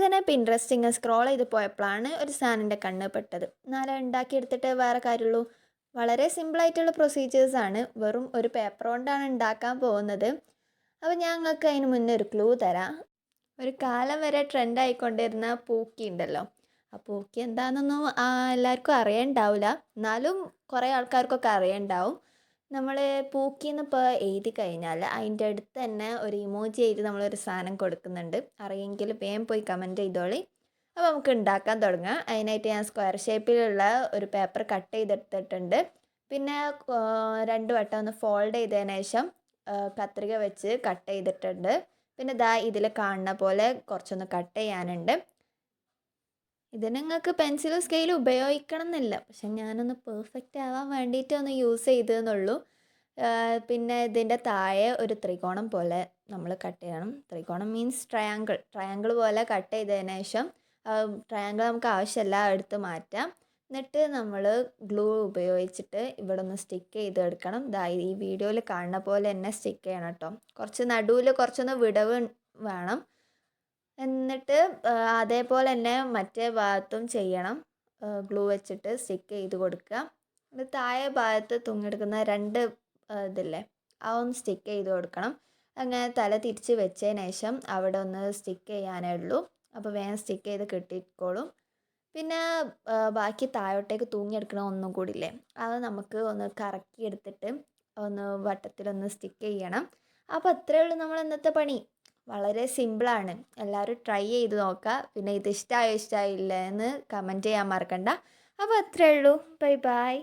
തന്നെ പിൻട്രസ്റ്റ് ഇങ്ങനെ സ്ക്രോൾ ചെയ്ത് പോയപ്പോഴാണ് ഒരു സാധനൻ്റെ കണ്ണ് പെട്ടത്. എന്നാലും ഉണ്ടാക്കിയെടുത്തിട്ട് വേറെ കാര്യമുള്ളൂ. വളരെ സിമ്പിളായിട്ടുള്ള പ്രൊസീജിയേഴ്സാണ്. വെറും ഒരു പേപ്പർ കൊണ്ടാണ് ഉണ്ടാക്കാൻ പോകുന്നത്. അപ്പോൾ ഞങ്ങൾക്ക് അതിന് മുന്നേ ഒരു ക്ലൂ തരാം. ഒരു കാലം വരെ ട്രെൻഡ് ആയിക്കൊണ്ടിരുന്ന പൂക്കി ഉണ്ടല്ലോ, ആ പൂക്കി എന്താണെന്നൊന്നും എല്ലാവർക്കും അറിയണ്ടാവില്ല. എന്നാലും കുറേ ആൾക്കാർക്കൊക്കെ അറിയണ്ടാവും. നമ്മൾ പൂക്കിന്ന് ഇപ്പോൾ എഴുതി കഴിഞ്ഞാൽ അതിൻ്റെ അടുത്ത് തന്നെ ഒരു ഇമോജി എഴുതി നമ്മളൊരു സാധനം കൊടുക്കുന്നുണ്ട്. അറിയെങ്കിൽ വേഗം പോയി കമൻറ്റ് ചെയ്തോളി. അപ്പോൾ നമുക്ക് ഉണ്ടാക്കാൻ തുടങ്ങാം. അതിനായിട്ട് ഞാൻ സ്ക്വയർ ഷേപ്പിലുള്ള ഒരു പേപ്പർ കട്ട് ചെയ്തെടുത്തിട്ടുണ്ട്. പിന്നെ 2 വട്ടം ഒന്ന് ഫോൾഡ് ചെയ്തതിന് ശേഷം കത്രിക വെച്ച് കട്ട് ചെയ്തിട്ടുണ്ട്. പിന്നെ ദാ ഇതിൽ കാണുന്ന പോലെ കുറച്ചൊന്ന് കട്ട് ചെയ്യാനുണ്ട്. ഇത് നിങ്ങൾക്ക് പെൻസിലും സ്കെയിലും ഉപയോഗിക്കണം എന്നില്ല, പക്ഷെ ഞാനൊന്ന് പെർഫെക്റ്റ് ആവാൻ വേണ്ടിയിട്ട് ഒന്ന് യൂസ് ചെയ്തതെന്നുള്ളൂ. പിന്നെ ഇതിൻ്റെ താഴെ ഒരു ത്രികോണം പോലെ നമ്മൾ കട്ട് ചെയ്യണം. ത്രികോണം മീൻസ് ട്രയാങ്കിൾ പോലെ കട്ട് ചെയ്തതിന് ശേഷം ട്രയാങ്കിൾ നമുക്ക് ആവശ്യമില്ല, എടുത്ത് മാറ്റാം. എന്നിട്ട് നമ്മൾ ഗ്ലൂ ഉപയോഗിച്ചിട്ട് ഇവിടെ ഒന്ന് സ്റ്റിക്ക് ചെയ്തെടുക്കണം. ഈ വീഡിയോയിൽ കാണുന്ന പോലെ തന്നെ സ്റ്റിക്ക് ചെയ്യണം കേട്ടോ. കുറച്ച് നടുവിൽ കുറച്ചൊന്ന് വിടവ് വേണം. എന്നിട്ട് അതേപോലെ തന്നെ മറ്റേ ഭാഗത്തും ചെയ്യണം. ഗ്ലൂ വെച്ചിട്ട് സ്റ്റിക്ക് ചെയ്ത് കൊടുക്കുക. എന്നിട്ട് താഴെ ഭാഗത്ത് തുങ്ങിയെടുക്കുന്ന 2 ഇതില്ലേ, അതൊന്ന് സ്റ്റിക്ക് ചെയ്ത് കൊടുക്കണം. അങ്ങനെ തല തിരിച്ച് വെച്ചതിന് ശേഷം അവിടെ ഒന്ന് സ്റ്റിക്ക് ചെയ്യാനേ ഉള്ളൂ. അപ്പോൾ വേഗം സ്റ്റിക്ക് ചെയ്ത് കിട്ടിക്കോളും. പിന്നെ ബാക്കി താഴോട്ടേക്ക് തൂങ്ങിയെടുക്കണ ഒന്നും കൂടി ഇല്ലേ, അത് നമുക്ക് ഒന്ന് കറക്കി എടുത്തിട്ട് ഒന്ന് വട്ടത്തിലൊന്ന് സ്റ്റിക്ക് ചെയ്യണം. അപ്പോൾ അത്രയേ ഉള്ളൂ നമ്മൾ ഇന്നത്തെ പണി. വളരെ സിമ്പിളാണ്. എല്ലാവരും ട്രൈ ചെയ്ത് നോക്കുക. പിന്നെ ഇത് ഇഷ്ടമായോ ഇഷ്ടമായില്ല എന്ന് കമൻറ്റ് ചെയ്യാൻ മറക്കണ്ട. അപ്പോൾ അത്രയേ ഉള്ളൂ. Bye bye.